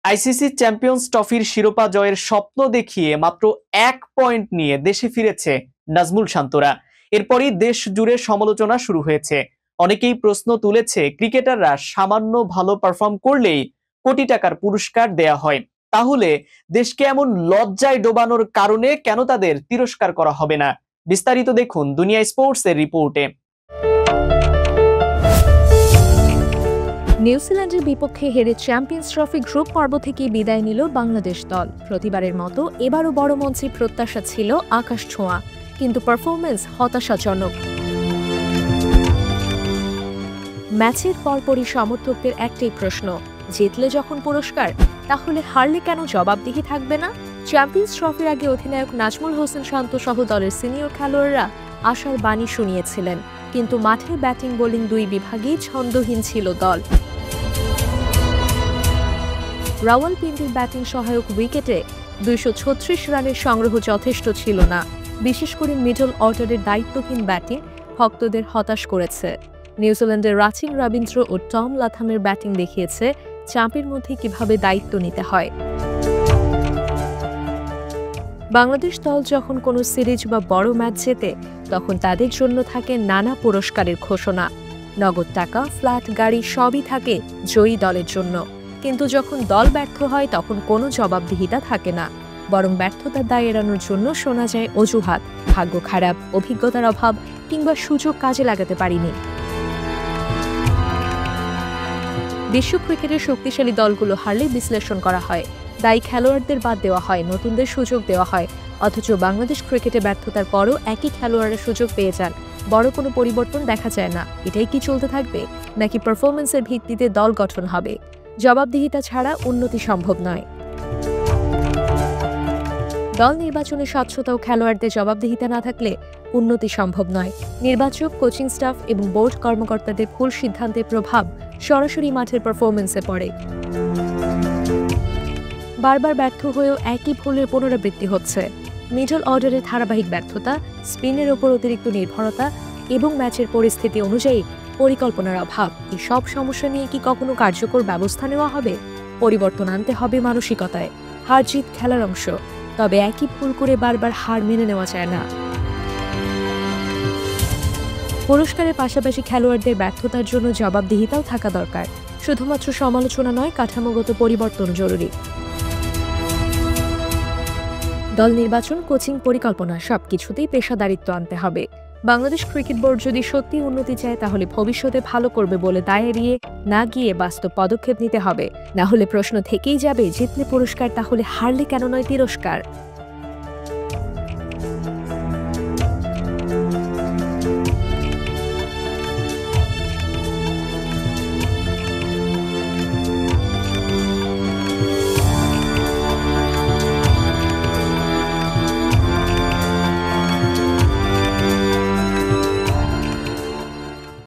ICC champions ট্রফির শিরোপা জয়ের স্বপ্ন দেখিয়ে মাত্র 1 পয়েন্ট নিয়ে দেশে ফিরেছে নাজমুল শান্তরা। এরপরই দেশ জুড়ে সমালোচনা শুরু হয়েছে। অনেকেই প্রশ্ন তুলেছে, ক্রিকেটাররা সামান্য ভালো পারফর্ম করলেই কোটি টাকার পুরস্কার দেয়া হয়, তাহলে দেশকে এমন লজ্জায় ডোবানোর কারণে কেন তাদের তিরস্কার করা হবে না? বিস্তারিত দেখুন দুনিয়া স্পোর্টস এর রিপোর্টে। নিউজিল্যান্ডের বিপক্ষে হেরে চ্যাম্পিয়ন্স ট্রফি গ্রুপ পর্ব থেকে বিদায় নিল বাংলাদেশ দল। প্রতিবারের মতো এবারও বড় মঞ্চে প্রত্যাশা ছিল আকাশ ছোঁয়া, কিন্তু পারফরমেন্স হতাশাজনক। ম্যাচের পরপরই সমর্থকদের একটাই প্রশ্ন, জিতলে যখন পুরস্কার, তাহলে হারলে কেন জবাবদিহি থাকবে না? চ্যাম্পিয়ন্স ট্রফির আগে অধিনায়ক নাজমুল হোসেন শান্ত সহ দলের সিনিয়র খেলোয়াড়রা আশার বাণী শুনিয়েছিলেন, কিন্তু মাঠে ব্যাটিং বোলিং দুই বিভাগেই ছন্দহীন ছিল দল। রাওয়ালপিন্ডির ব্যাটিং সহায়ক উইকেটে 236 রানের সংগ্রহ যথেষ্ট ছিল না। বিশেষ করে মিডল অর্ডারের দায়িত্বহীন ব্যাটিং ভক্তদের হতাশ করেছে। নিউজিল্যান্ডের রাচিন রবীন্দ্র ও টম লাথামের ব্যাটিং দেখিয়েছে চাপের মধ্যে কিভাবে দায়িত্ব নিতে হয়। বাংলাদেশ দল যখন কোনো সিরিজ বা বড় ম্যাচ জেতে, তখন তাদের জন্য থাকে নানা পুরস্কারের ঘোষণা। নগদ টাকা, ফ্ল্যাট, গাড়ি সবই থাকে জয়ী দলের জন্য। কিন্তু যখন দল ব্যর্থ হয়, তখন কোনো জবাবদিহিতা থাকে না, বরং ব্যর্থতার দায় এড়ানোর জন্য শোনা যায় অজুহাত, ভাগ্য খারাপ, অভিজ্ঞতার অভাব কিংবা সুযোগ কাজে লাগাতে পারিনি। বিশ্ব ক্রিকেটের শক্তিশালী দলগুলো হারলে বিশ্লেষণ করা হয়, দায়ী খেলোয়াড়দের বাদ দেওয়া হয়, নতুনদের সুযোগ দেওয়া হয়। অথচ বাংলাদেশ ক্রিকেটে ব্যর্থতার পরও একই খেলোয়াড়রা সুযোগ পেয়ে যান, বড় কোনো পরিবর্তন দেখা যায় না। এটাই কি চলতে থাকবে, নাকি পারফরমেন্সের ভিত্তিতে দল গঠন হবে? জবাবদিহিতা ছাড়া উন্নতি সম্ভব নয়। দল নির্বাচনে স্বচ্ছতা ও খেলোয়াড়দের জবাবদিহিতা না থাকলে উন্নতি সম্ভব নয়। নির্বাচক, কোচিং স্টাফ এবং বোর্ড কর্মকর্তাদের ভুল সিদ্ধান্তের প্রভাব সরাসরি মাঠের পারফরমেন্সে পড়ে। বারবার ব্যর্থ হয়েও একই ভুলের পুনরাবৃত্তি হচ্ছে। মিডল অর্ডারের ধারাবাহিক ব্যর্থতা, স্পিনের ওপর অতিরিক্ত নির্ভরতা এবং ম্যাচের পরিস্থিতি অনুযায়ী পরিকল্পনার অভাব, এই সব সমস্যা নিয়ে কি কখনো কার্যকর ব্যবস্থা নেওয়া হবে? পরিবর্তন আনতে হবে মানসিকতায়। হার জিত খেলার অংশ, তবে একই ভুল করে বারবার হার মেনে নেওয়া যায় না। পুরস্কারের পাশাপাশি খেলোয়াড়দের ব্যর্থতার জন্য জবাবদিহিতাও থাকা দরকার। শুধুমাত্র সমালোচনা নয়, কাঠামোগত পরিবর্তন জরুরি। দল নির্বাচন, কোচিং, পরিকল্পনা সবকিছুতেই পেশাদারিত্ব আনতে হবে। বাংলাদেশ ক্রিকেট বোর্ড যদি সত্যি উন্নতি চায়, তাহলে ভবিষ্যতে ভালো করবে বলে দায় এড়িয়ে না গিয়ে বাস্তব পদক্ষেপ নিতে হবে। না হলে প্রশ্ন থেকেই যাবে, জিতলে পুরস্কার, তাহলে হারলে কেন নয় তিরস্কার?